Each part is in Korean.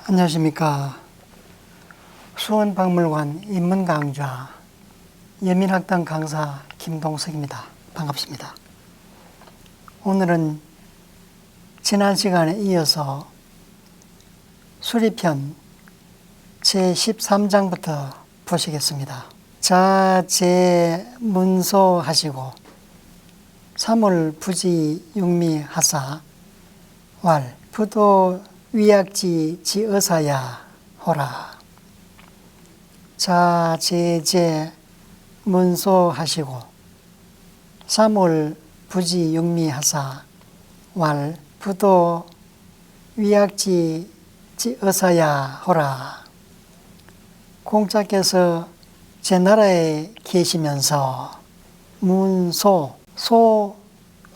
안녕하십니까. 수원박물관 인문강좌 예민학당 강사 김동석입니다. 반갑습니다. 오늘은 지난 시간에 이어서 수리편 제13장부터 보시겠습니다. 자제문소하시고 사물부지육미하사 왈 부도 위약지 지어사야 호라. 자제제 문소하시고 사물부지육미하사 왈 부도 위약지 지어사야 호라. 공자께서 제 나라에 계시면서 문소, 소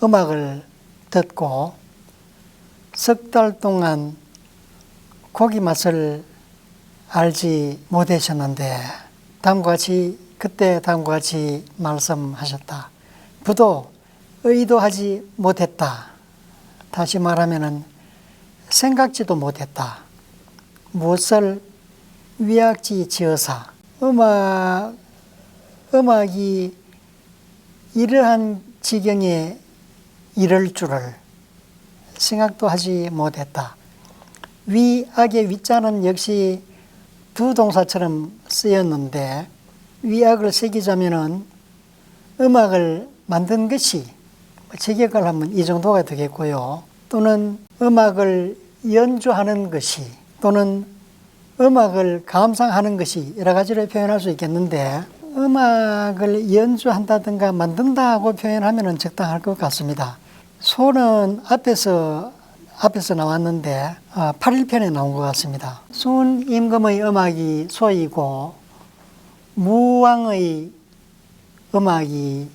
음악을 듣고 석 달 동안 고기 맛을 알지 못하셨는데 그때 다음과 같이 말씀하셨다. 부도 의도하지 못했다. 다시 말하면은 생각지도 못했다. 무엇을 위약지 지어사 음악이 이러한 지경에 이를 줄을 생각도 하지 못했다. 위악의 위자는 역시 두 동사처럼 쓰였는데 위악을 새기자면은 음악을 만든 것이 제격을 하면 이 정도가 되겠고요. 또는 음악을 연주하는 것이 또는 음악을 감상하는 것이 여러 가지로 표현할 수 있겠는데 음악을 연주한다든가 만든다고 표현하면 적당할 것 같습니다. 소는 앞에서 나왔는데 8일편에 나온 것 같습니다. 순 임금의 음악이 소이고 무왕의 음악이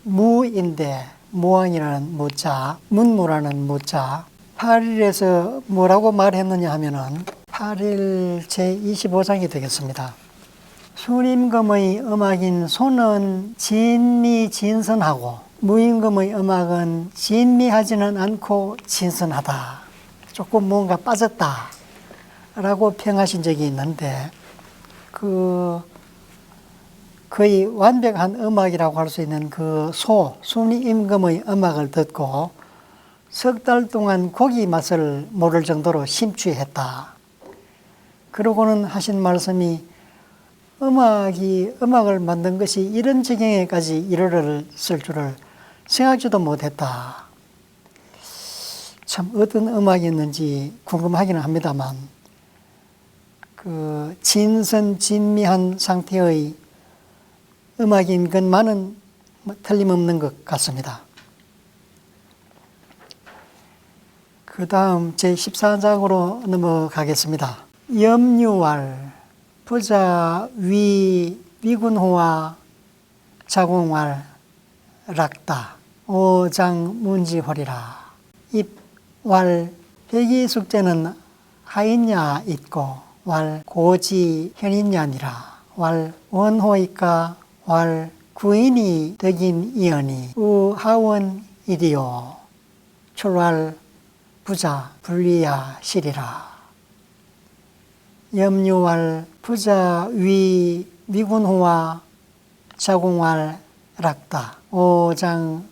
무인데 무왕이라는 무자, 문무라는 무자 8일에서 뭐라고 말했느냐 하면은 8일 제25장이 되겠습니다. 순임금의 음악인 소는 진미진선하고 무임금의 음악은 진미하지는 않고 진선하다. 조금 뭔가 빠졌다 라고 평하신 적이 있는데 거의 완벽한 음악이라고 할 수 있는 그 순임금의 음악을 듣고 석 달 동안 고기 맛을 모를 정도로 심취했다. 그러고는 하신 말씀이 음악을 만든 것이 이런 지경에까지 이르렀을 줄을 생각지도 못했다. 참 어떤 음악이었는지 궁금하기는 합니다만 진미한 상태의 음악인 것만은 틀림없는 것 같습니다. 그 다음 제14장으로 넘어가겠습니다. 염유왈 부자 위군호와 자공왈 락다 오장문지홀이라. 입왈 백이숙제는 하인야 있고 왈 고지 현인야니라. 왈 원호이까 왈 구인이 덕인 이언이 우하원 이리요 출왈 부자 불리야 시리라. 염유왈 부자 위군호와 자공왈 락다 오장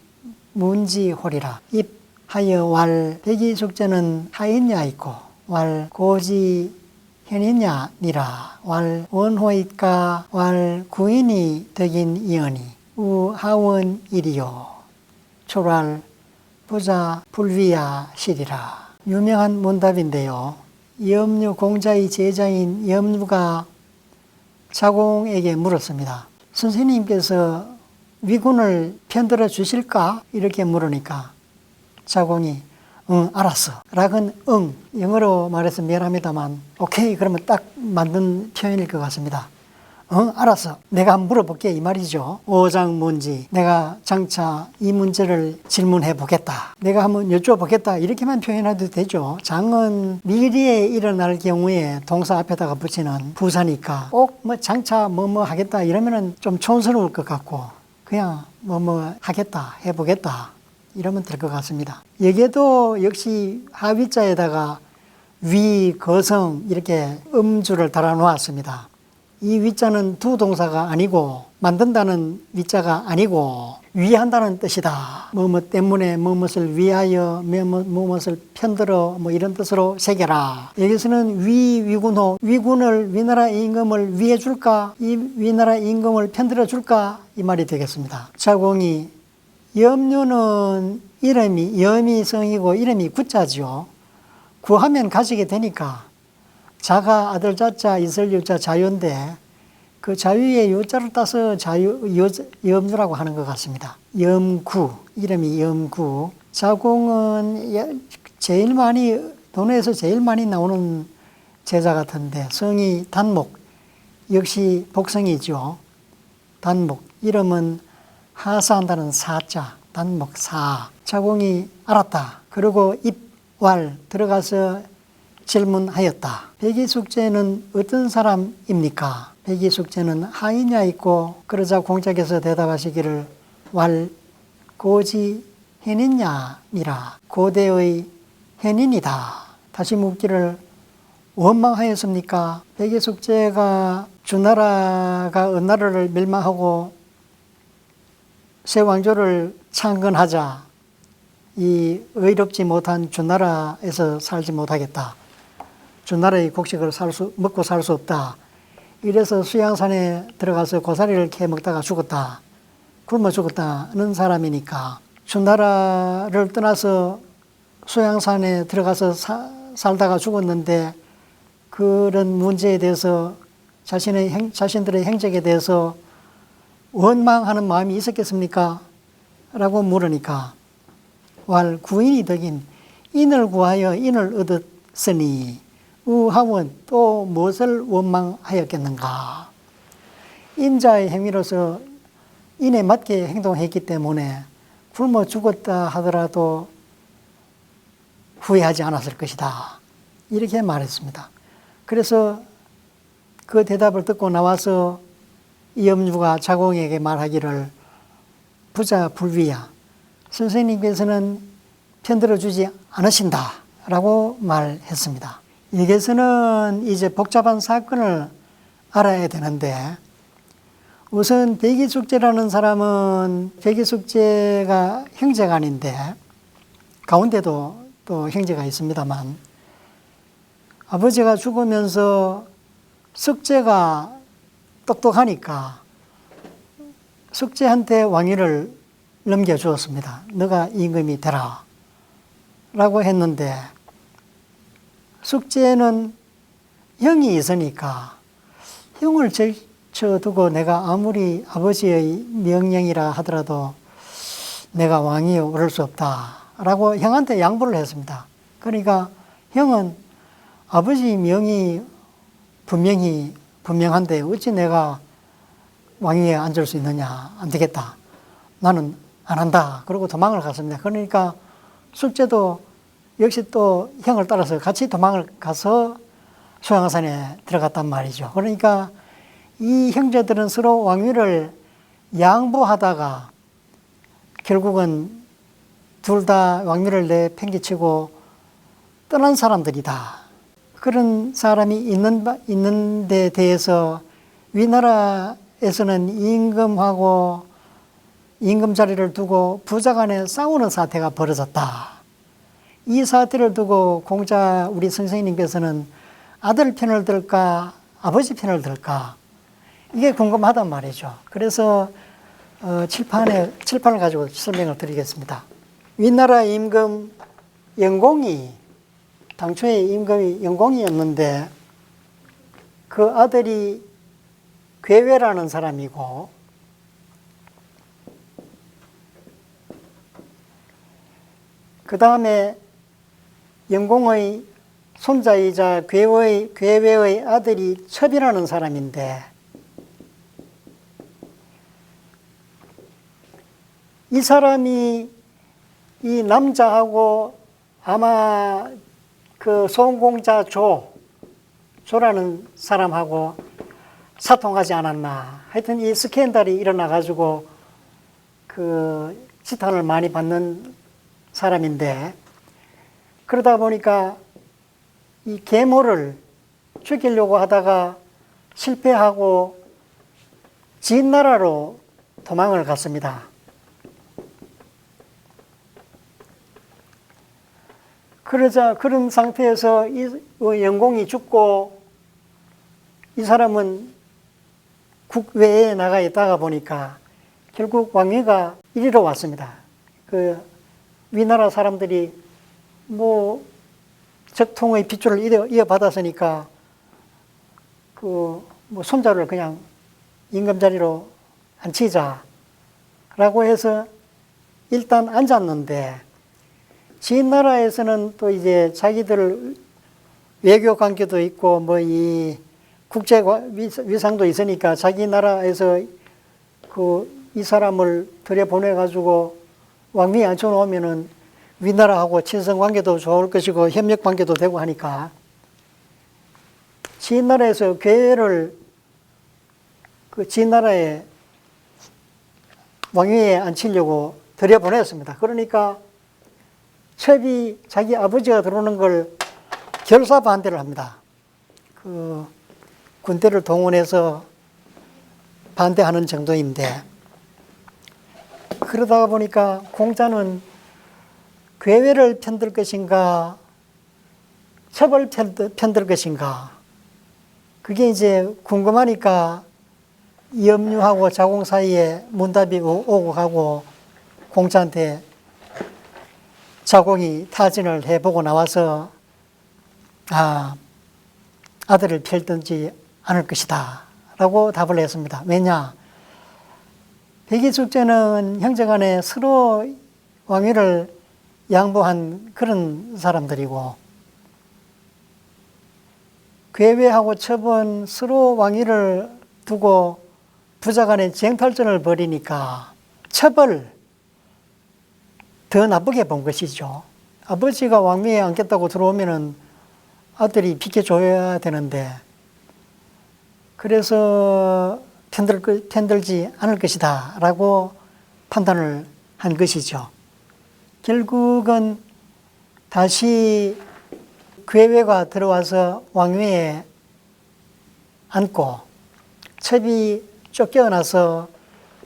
문지홀이라. 입하여 왈 백이숙제는 하인야 있고 왈 고지 현인야 니라. 왈 원호이까 왈 구인이 덕인 이언이 우하원 이리요 출왈 부자 불위야 시리라. 유명한 문답인데요. 염류 공자의 제자인 염류가 자공에게 물었습니다. 선생님께서 위군을 편들어 주실까? 이렇게 물으니까 자공이 응 알았어 락은 응, 영어로 말해서 미안합니다만 오케이 그러면 딱 맞는 표현일 것 같습니다. 응 알았어 내가 한번 물어볼게 이 말이죠. 오장문지 내가 장차 이 문제를 질문해 보겠다. 내가 한번 여쭤보겠다 이렇게만 표현해도 되죠. 장은 미래에 일어날 경우에 동사 앞에다가 붙이는 부사니까 꼭 뭐 장차 뭐뭐 하겠다 이러면은 좀 촌스러울 것 같고 그냥 뭐뭐 하겠다 해보겠다 이러면 될 것 같습니다. 여기에도 역시 하위자에다가 위, 거성 이렇게 음주를 달아 놓았습니다. 이 위자는 두 동사가 아니고 만든다는 위자가 아니고 위한다는 뜻이다. 뭐뭐 때문에 무엇을 위하여 무엇을 편들어 뭐 이런 뜻으로 새겨라. 여기서는 위군호 위군을 위나라 임금을 위해 줄까? 이 위나라 임금을 편들어 줄까? 이 말이 되겠습니다. 자공이 염류는 이름이 염이성이고 이름이 구자지요. 구하면 가지게 되니까 자가 아들 자자 있을 유자 자유인데 그 자유의 요자를 따서 염주라고 하는 것 같습니다. 염구, 이름이 염구. 자공은 제일 많이 논어에서 제일 많이 나오는 제자 같은데 성이 단목, 역시 복성이죠. 단목, 이름은 하사한다는 사자, 단목 사. 자공이 알았다. 그리고 입왈 들어가서 질문하였다. 백이숙제는 어떤 사람입니까? 백이숙제는 하이냐 있고 그러자 공자께서 대답하시기를 왈 고지 해닌냐니라. 고대의 해닌이다. 다시 묻기를 원망하였습니까? 백이숙제가 주나라가 은나라를 멸망하고 새 왕조를 창건하자 이 의롭지 못한 주나라에서 살지 못하겠다. 주나라의 곡식을 먹고 살 수 없다. 이래서 수양산에 들어가서 고사리를 캐 먹다가 죽었다. 굶어 죽었다는 사람이니까 주나라를 떠나서 수양산에 들어가서 살다가 죽었는데 그런 문제에 대해서 자신들의 행적에 대해서 원망하는 마음이 있었겠습니까? 라고 물으니까 왈 구인이 덕인 인을 구하여 인을 얻었으니 우하원 또 무엇을 원망하였겠는가. 인자의 행위로서 인에 맞게 행동했기 때문에 굶어 죽었다 하더라도 후회하지 않았을 것이다. 이렇게 말했습니다. 그래서 그 대답을 듣고 나와서 이염주가 자공에게 말하기를 부자 불위야. 선생님께서는 편들어 주지 않으신다 라고 말했습니다. 여기서는 이제 복잡한 사건을 알아야 되는데 우선 백이숙제라는 사람은 백이숙제가 형제가 아닌데 가운데도 또 형제가 있습니다만 아버지가 죽으면서 숙제가 똑똑하니까 숙제한테 왕위를 넘겨주었습니다. 너가 임금이 되라 라고 했는데 숙제는 형이 있으니까 형을 제쳐두고 내가 아무리 아버지의 명령이라 하더라도 내가 왕위에 오를 수 없다 라고 형한테 양보를 했습니다. 그러니까 형은 아버지 명이 분명한데 어찌 내가 왕위에 앉을 수 있느냐. 안 되겠다. 나는 안 한다. 그러고 도망을 갔습니다. 그러니까 숙제도 역시 또 형을 따라서 같이 도망을 가서 수양산에 들어갔단 말이죠. 그러니까 이 형제들은 서로 왕위를 양보하다가 결국은 둘 다 왕위를 내팽개치고 떠난 사람들이다. 그런 사람이 있는 데 대해서 위나라에서는 임금하고 임금 자리를 두고 부자 간에 싸우는 사태가 벌어졌다. 이 사태를 두고 공자 우리 선생님께서는 아들 편을 들까 아버지 편을 들까 이게 궁금하단 말이죠. 그래서 칠판을 가지고 설명을 드리겠습니다. 위나라 임금 영공이 당초에 임금이 영공이었는데 그 아들이 괴외라는 사람이고 그 다음에 영공의 손자이자 괴외의 아들이 첩이라는 사람인데 이 사람이 이 남자하고 아마 그 소음공자 조라는 사람하고 사통하지 않았나. 하여튼 이 스캔들이 일어나가지고 그 지탄을 많이 받는 사람인데 그러다 보니까 이 계모를 죽이려고 하다가 실패하고 진나라로 도망을 갔습니다. 그러자 그런 상태에서 이 영공이 죽고 이 사람은 국외에 나가 있다가 보니까 결국 왕위가 이리로 왔습니다. 그 위나라 사람들이 뭐 적통의 핏줄을 이어받았으니까 그 뭐 손자를 그냥 임금자리로 앉히자라고 해서 일단 앉았는데 진나라에서는 또 이제 자기들 외교 관계도 있고 뭐 이 국제 위상도 있으니까 자기 나라에서 그 이 사람을 들여보내 가지고 왕위에 앉혀놓으면은 위나라하고 친선 관계도 좋을 것이고 협력 관계도 되고 하니까 진나라에서 괴를 그 진나라에 왕위에 앉히려고 들여보냈습니다. 그러니까 첩이 자기 아버지가 들어오는 걸 결사 반대를 합니다. 그 군대를 동원해서 반대하는 정도인데 그러다가 보니까 공자는 괴회를 편들 것인가 첩을 편들 것인가 그게 이제 궁금하니까 염류하고 자공 사이에 문답이 오고 가고 공자한테 자공이 타진을 해보고 나와서 아들을 펼든지 않을 것이다 라고 답을 했습니다. 왜냐? 백의축제는 형제간에 서로 왕위를 양보한 그런 사람들이고 괴회하고 첩은 서로 왕위를 두고 부자간에 쟁탈전을 벌이니까 첩을 더 나쁘게 본 것이죠. 아버지가 왕위에 앉겠다고 들어오면은 아들이 비켜줘야 되는데 그래서 편들지 않을 것이다 라고 판단을 한 것이죠. 결국은 다시 괴회가 들어와서 왕위에 앉고 첩이 쫓겨나서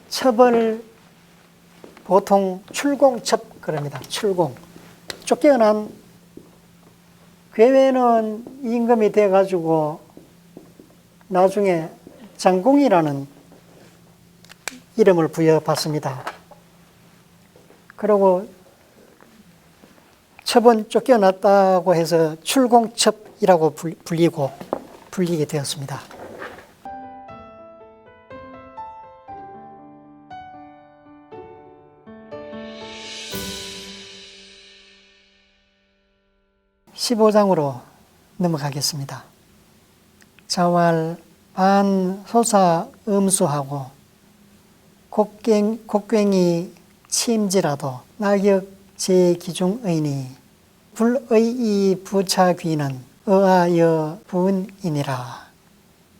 첩을 보통 출공첩 그럽니다. 출공. 쫓겨난 괴회는 임금이 돼가지고 나중에 장공이라는 이름을 부여받습니다. 그리고 첩은 쫓겨났다고 해서 출공첩이라고 불리게 되었습니다. (15장으로) 넘어가겠습니다. 자왈 반소사 음수하고 곡괭이 침지라도 낙역 제기중의니 불의이 부차귀는 의아여 부은이니라.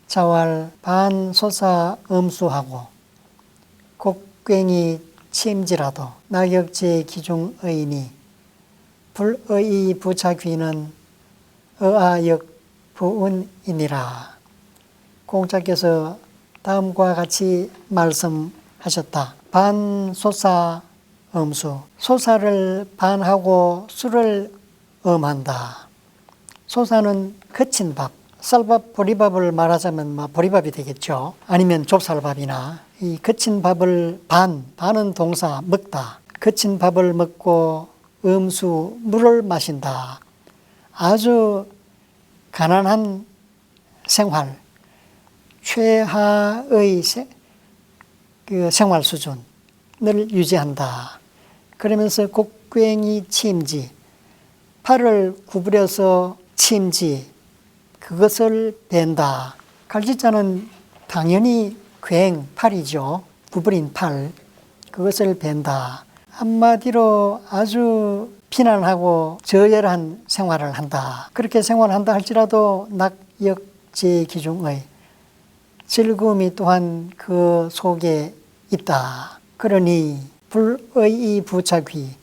자왈 반소사 음수하고 곡괭이 침지라도 낙역 제기중의니 불의이 부차귀는 의아역 부은이니라. 공자께서 다음과 같이 말씀하셨다. 반소사 음수. 소사를 반하고 수를 음한다. 소사는 거친 밥, 쌀밥, 보리밥을 말하자면 보리밥이 되겠죠. 아니면 좁쌀밥이나 이 거친 밥을 반은 동사 먹다. 거친 밥을 먹고 음수, 물을 마신다. 아주 가난한 생활, 최하의 생활 수준을 유지한다. 그러면서 곡괭이 침지, 팔을 구부려서 침지, 그것을 벤다. 갈지자는 당연히 팔이죠. 구부린 팔, 그것을 벤다. 한마디로 아주 피난하고 저열한 생활을 한다. 그렇게 생활한다 할지라도 낙역제기중의 즐거움이 또한 그 속에 있다. 그러니 불의이 부차귀,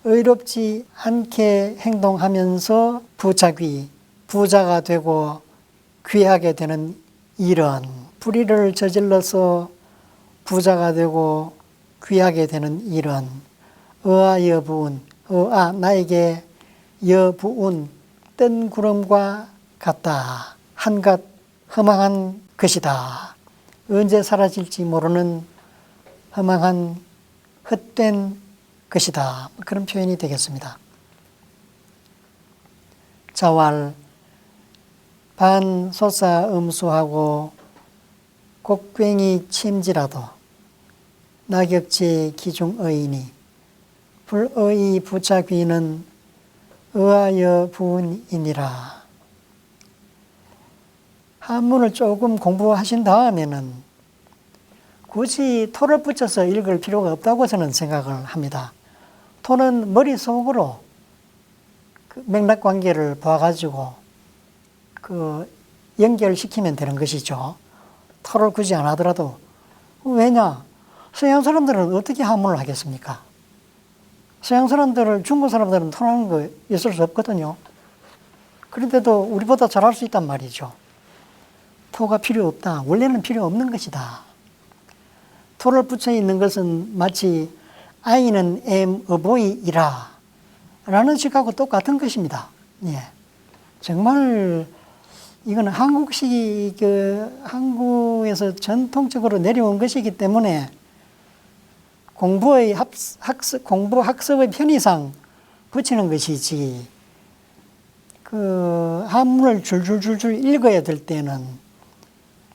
의롭지 않게 행동하면서 부차귀, 부자가 되고 귀하게 되는 일은, 불의를 저질러서 부자가 되고 귀하게 되는 일은 어아 여부운, 어아 나에게 여부운 뜬 구름과 같다. 한갓 허망한 것이다. 언제 사라질지 모르는 허망한 헛된 것이다. 그런 표현이 되겠습니다. 자왈 반소사음수하고 곡괭이 침지라도 낙엽지 기중의이니 불의 부차귀는 의하여 부운이니라. 한문을 조금 공부하신 다음에는 굳이 토를 붙여서 읽을 필요가 없다고 저는 생각을 합니다. 토는 머릿속으로 그 맥락관계를 봐가지고 연결시키면 되는 것이죠. 토를 굳이 안 하더라도. 왜냐? 서양 사람들은 어떻게 한문을 하겠습니까? 서양 사람들을, 중국 사람들은 토하는 거 있을 수 없거든요. 그런데도 우리보다 잘할 수 있단 말이죠. 토가 필요 없다. 원래는 필요 없는 것이다. 토를 붙여 있는 것은 마치 아이는 어보이이라 라는 식하고 똑같은 것입니다. 예. 정말 이건 한국식, 한국에서 전통적으로 내려온 것이기 때문에 공부 학습의 편의상 붙이는 것이지, 한문을 줄줄줄줄 읽어야 될 때는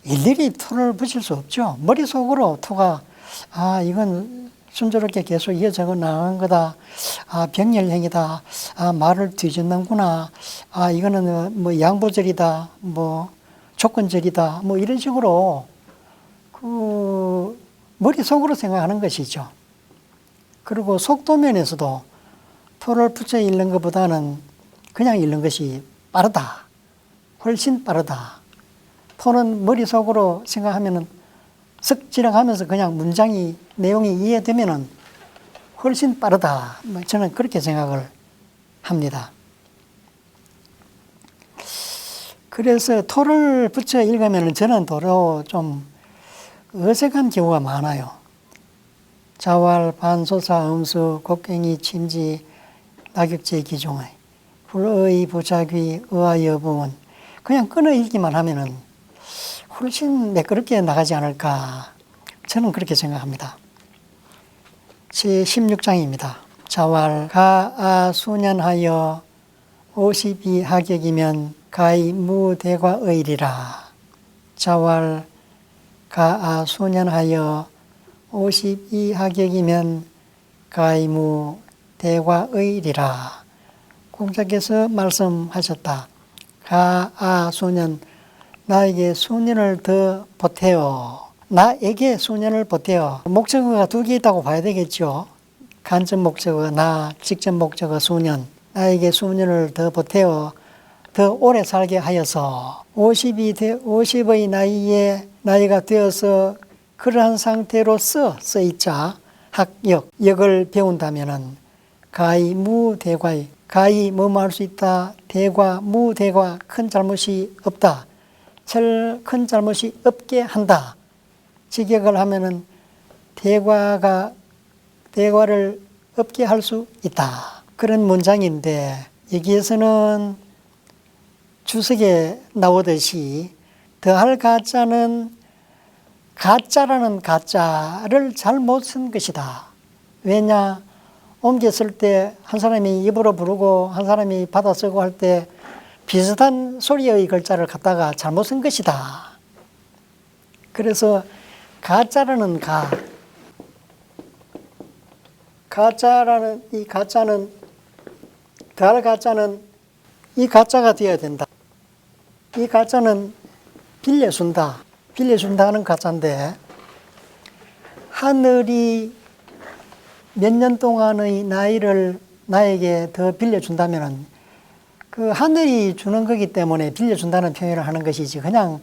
일일이 토를 붙일 수 없죠. 머릿속으로 토가, 이건 순조롭게 계속 이어져 나가는 거다. 병렬형이다. 말을 뒤집는구나. 이거는 뭐 양보절이다. 뭐 조건절이다. 뭐 이런 식으로 머릿속으로 생각하는 것이죠. 그리고 속도면에서도 토를 붙여 읽는 것보다는 그냥 읽는 것이 빠르다. 훨씬 빠르다. 토는 머릿속으로 생각하면은 쓱 지나가면서 그냥 문장이, 내용이 이해되면은 훨씬 빠르다. 저는 그렇게 생각을 합니다. 그래서 토를 붙여 읽으면은 저는 도로 좀 어색한 경우가 많아요. 자왈, 반소사, 음수, 곡괭이, 침지, 낙엽지, 기중의, 불의, 부차귀, 의아, 여부운. 그냥 끊어 읽기만 하면은 훨씬 매끄럽게 나가지 않을까. 저는 그렇게 생각합니다. 제16장입니다. 자왈, 가아 수년하여 52하격이면 가히 무대과의리라. 자왈, 가아 수년하여 52하격이면 가히 무대과의리라. 공자께서 말씀하셨다. 가아 수년, 나에게 수년을 더 보태어. 나에게 수년을 보태어. 목적어가 두 개 있다고 봐야 되겠죠. 간접 목적어 나, 직접 목적어 수년. 나에게 수년을 더 보태어 더 오래 살게 하여서 50의 나이가 되어서 그러한 상태로서 써있자 역을 배운다면은 가히 무대과의, 가히 뭐뭐 할 수 있다. 대과, 무대과, 큰 잘못이 없다. 큰 잘못이 없게 한다. 직역을 하면은 대과를 없게 할 수 있다. 그런 문장인데, 여기에서는 주석에 나오듯이 더할 가짜는 가짜라는 가짜를 잘못 쓴 것이다. 왜냐? 옮겨 쓸 때 한 사람이 입으로 부르고 한 사람이 받아 쓰고 할 때 비슷한 소리의 글자를 갖다가 잘못 쓴 것이다. 그래서 가짜라는 가짜라는 이 가짜는, 더할 가짜는 이 가짜가 되어야 된다. 이 가짜는 빌려준다는 가짜인데, 하늘이 몇 년 동안의 나이를 나에게 더 빌려준다면은 그 하늘이 주는 거기 때문에 빌려준다는 표현을 하는 것이지, 그냥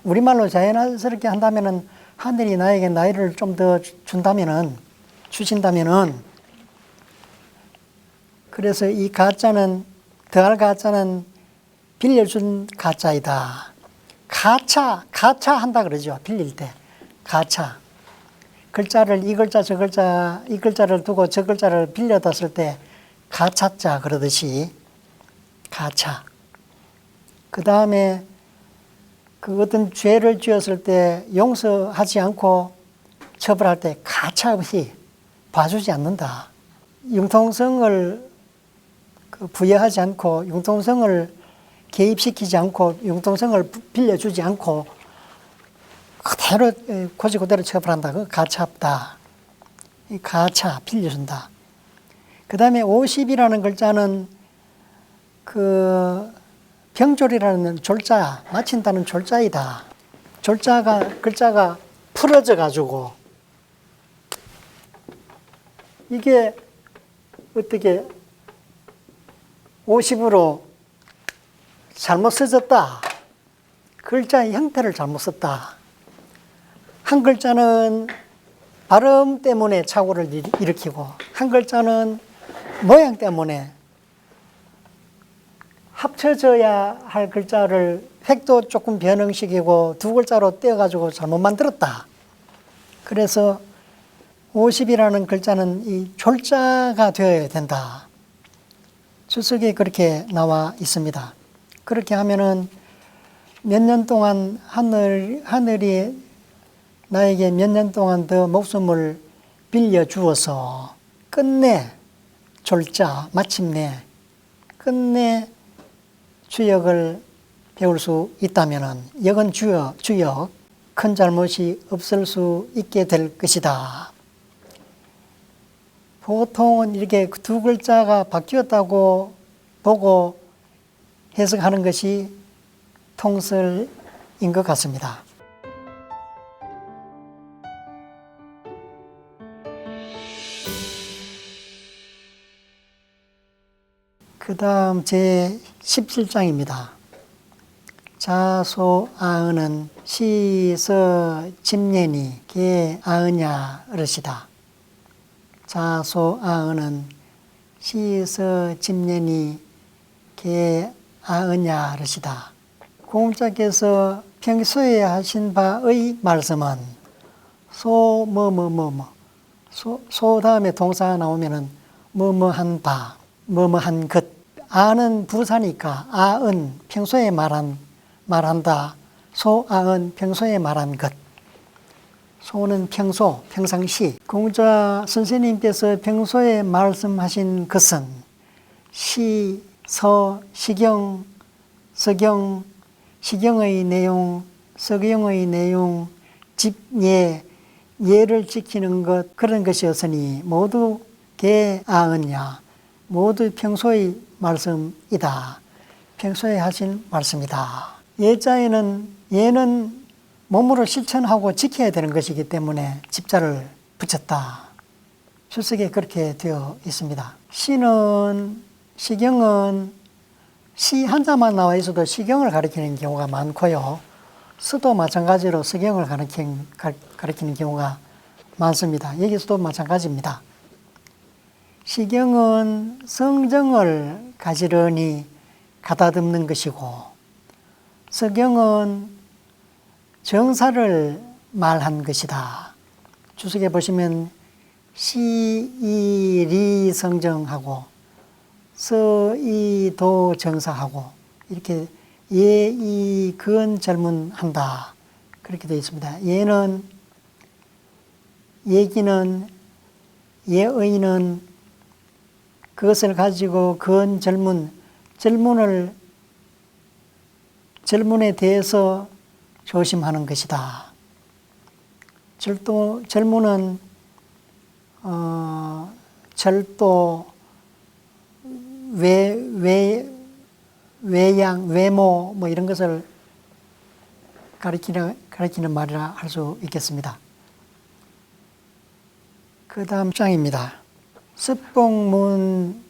우리말로 자연스럽게 한다면은 하늘이 나에게 나이를 좀 더 주신다면은, 그래서 이 가짜는, 더할 가짜는 빌려준 가짜이다. 가차 한다 그러죠. 빌릴 때. 가차. 글자를 이 글자 저 글자 이 글자를 두고 저 글자를 빌려다 쓸 때 가차자 그러듯이 가차. 그 다음에 그 어떤 죄를 지었을 때 용서하지 않고 처벌할 때 가차없이 봐주지 않는다. 융통성을 부여하지 않고 융통성을 개입시키지 않고 융통성을 빌려주지 않고 그대로 고지 그대로 처벌한다. 그 가차없다. 이 가차 빌려준다. 그 다음에 50이라는 글자는 그 병졸이라는 졸자 마친다는 졸자이다. 글자가 풀어져 가지고 이게 어떻게 50으로 잘못 써졌다. 글자의 형태를 잘못 썼다. 한 글자는 발음 때문에 착오를 일으키고 한 글자는 모양 때문에 합쳐져야 할 글자를 획도 조금 변형시키고 두 글자로 떼어가지고 잘못 만들었다. 그래서 50이라는 글자는 이 졸자가 되어야 된다. 주석에 그렇게 나와 있습니다. 그렇게 하면은 몇 년 동안 하늘이 나에게 몇 년 동안 더 목숨을 빌려주어서 끝내 졸자 마침내 끝내 주역을 배울 수 있다면은 역은 주역 큰 잘못이 없을 수 있게 될 것이다. 보통은 이렇게 두 글자가 바뀌었다고 보고 해석하는 것이 통설인 것 같습니다. 그 다음 제 17장입니다. 자소아은은 시서집년이 개아으냐 어르시다. 자소아은은 시서집년이 개아으냐 어르시다. 공자께서 평소에 하신 바의 말씀은 소 다음에 동사가 나오면은 뭐뭐한 바, 뭐뭐한 것. 아는 부사니까 아은 평소에 말한다. 소아은 평소에 말한 것. 소는 평상시. 공자 선생님께서 평소에 말씀하신 것은 시, 서, 시경, 서경, 시경의 내용, 서경의 내용, 집, 예를 지키는 것 그런 것이었으니 모두 개아은야. 모두 평소의 말씀이다. 평소에 하신 말씀이다. 예는 몸으로 실천하고 지켜야 되는 것이기 때문에 집자를 붙였다. 출석에 그렇게 되어 있습니다. 시경은 시 한자만 나와 있어도 시경을 가리키는 경우가 많고요. 서도 마찬가지로 서경을 가리키는 경우가 많습니다. 여기서도 마찬가지입니다. 시경은 성정을 가지런히 가다듬는 것이고 서경은 정사를 말한 것이다. 주석에 보시면 시이리 성정하고 서이도 정사하고 이렇게 예이근 절문한다. 그렇게 되어 있습니다. 예기는 예의는 그것을 가지고 근 절문에 대해서 조심하는 것이다. 절문은 절도, 외양, 외모 뭐 이런 것을 가리키는 말이라 할 수 있겠습니다. 그 다음 장입니다. 습봉문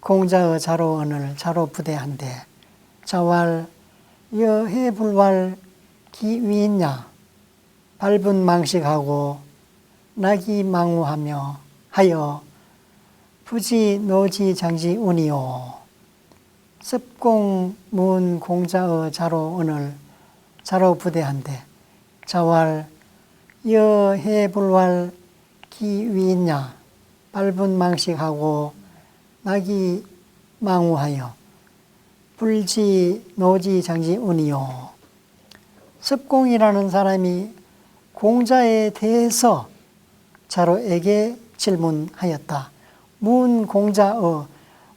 공자의 자로언을 자로부대한데 자왈 여해불왈 기위있냐 밟은 망식하고 낙이 망우하며 하여 부지 노지 장지 운이요 습공 문 공자의 자로 오늘 자로 부대한데 자왈 여해불왈 기위냐 밟은 망식하고 낙이 망우하여 불지 노지 장지 운이요. 습공이라는 사람이 공자에 대해서 자로에게 질문하였다. 문 공자의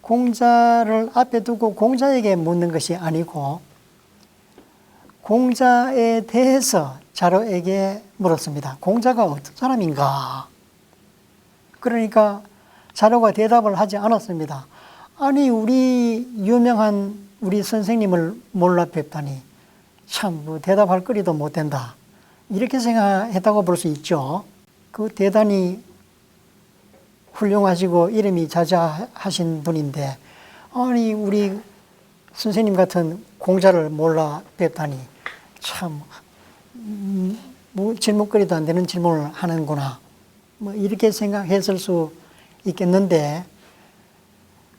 공자를 앞에 두고 공자에게 묻는 것이 아니고 공자에 대해서 자로에게 물었습니다. 공자가 어떤 사람인가? 그러니까 자로가 대답을 하지 않았습니다. 아니 우리 유명한 우리 선생님을 몰라 뵙다니 참 뭐 대답할 거리도 못 된다. 이렇게 생각했다고 볼 수 있죠. 그 대단히 훌륭하시고 이름이 자자하신 분인데 아니 우리 선생님 같은 공자를 몰라 뵙다니 참 뭐 질문거리도 안 되는 질문을 하는구나. 뭐 이렇게 생각했을 수 있겠는데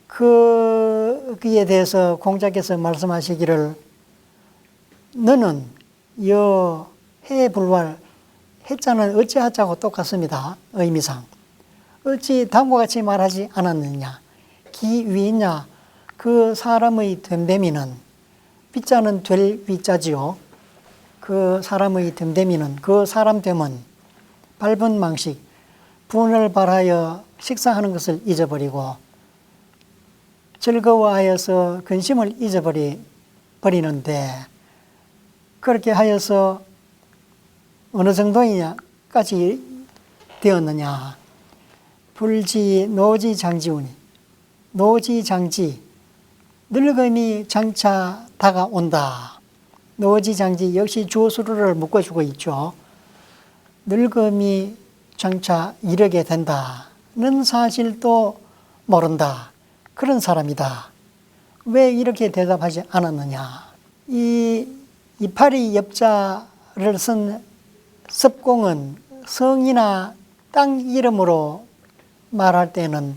그에 대해서 공자께서 말씀하시기를 너는 여 해불왈 해자는 어찌하자고 똑같습니다. 의미상. 어찌 다음과 같이 말하지 않았느냐. 기위냐 그 사람의 됨됨이는 비자는 될 위자지요. 그 사람의 됨됨이는 그 사람됨은 밟은 망식 분을 발하여 식사하는 것을 잊어버리고 즐거워하여서 근심을 잊어버리는데 그렇게 하여서 어느 정도까지 되었느냐. 불지 노지 장지우니 노지 장지 늙음이 장차 다가온다. 노지 장지 역시 주어수로를 묶어주고 있죠. 늙음이 장차 이르게 된다는 사실도 모른다. 그런 사람이다. 왜 이렇게 대답하지 않았느냐. 이 이파리 엽자를 쓴 습공은 성이나 땅 이름으로 말할 때는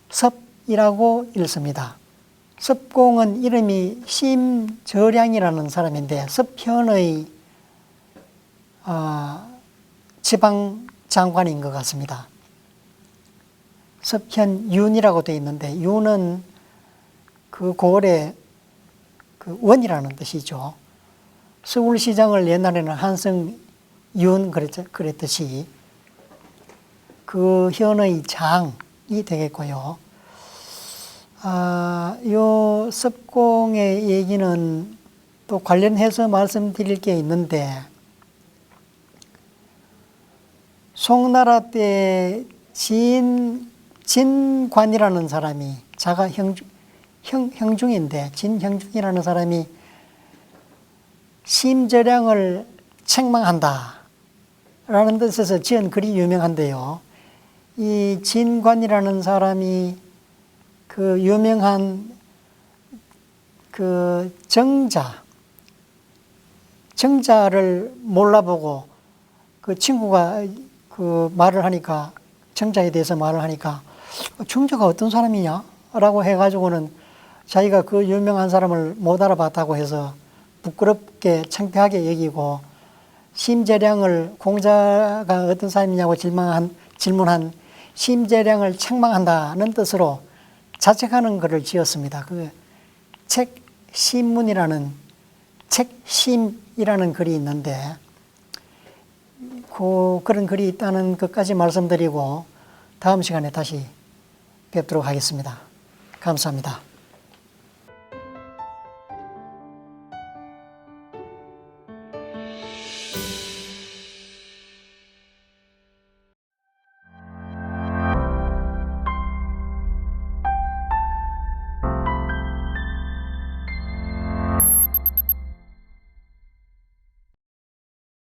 섭이라고 읽습니다. 섭공은 이름이 심저량이라는 사람인데 섭현의 지방 장관인 것 같습니다. 섭현윤이라고 되어 있는데 윤은 그 고을의 그 원이라는 뜻이죠. 서울시장을 옛날에는 한성윤 그랬듯이 그 현의 장이 되겠고요. 요 섭공의 얘기는 또 관련해서 말씀드릴 게 있는데 송나라 때 진관이라는 사람이 자가 형중인데 진형중이라는 사람이 심저량을 책망한다 라는 뜻에서 지은 글이 유명한데요. 이 진관이라는 사람이 그 유명한 그 정자를 몰라보고 그 친구가 그 말을 하니까 정자에 대해서 말을 하니까 정자가 어떤 사람이냐 라고 해가지고는 자기가 그 유명한 사람을 못 알아봤다고 해서 부끄럽게 창피하게 여기고 심재량을 공자가 어떤 사람이냐고 질문한 심재량을 책망한다는 뜻으로 자책하는 글을 지었습니다. 그 책심문이라는 책심이라는 글이 있는데 그런 글이 있다는 것까지 말씀드리고 다음 시간에 다시 뵙도록 하겠습니다. 감사합니다.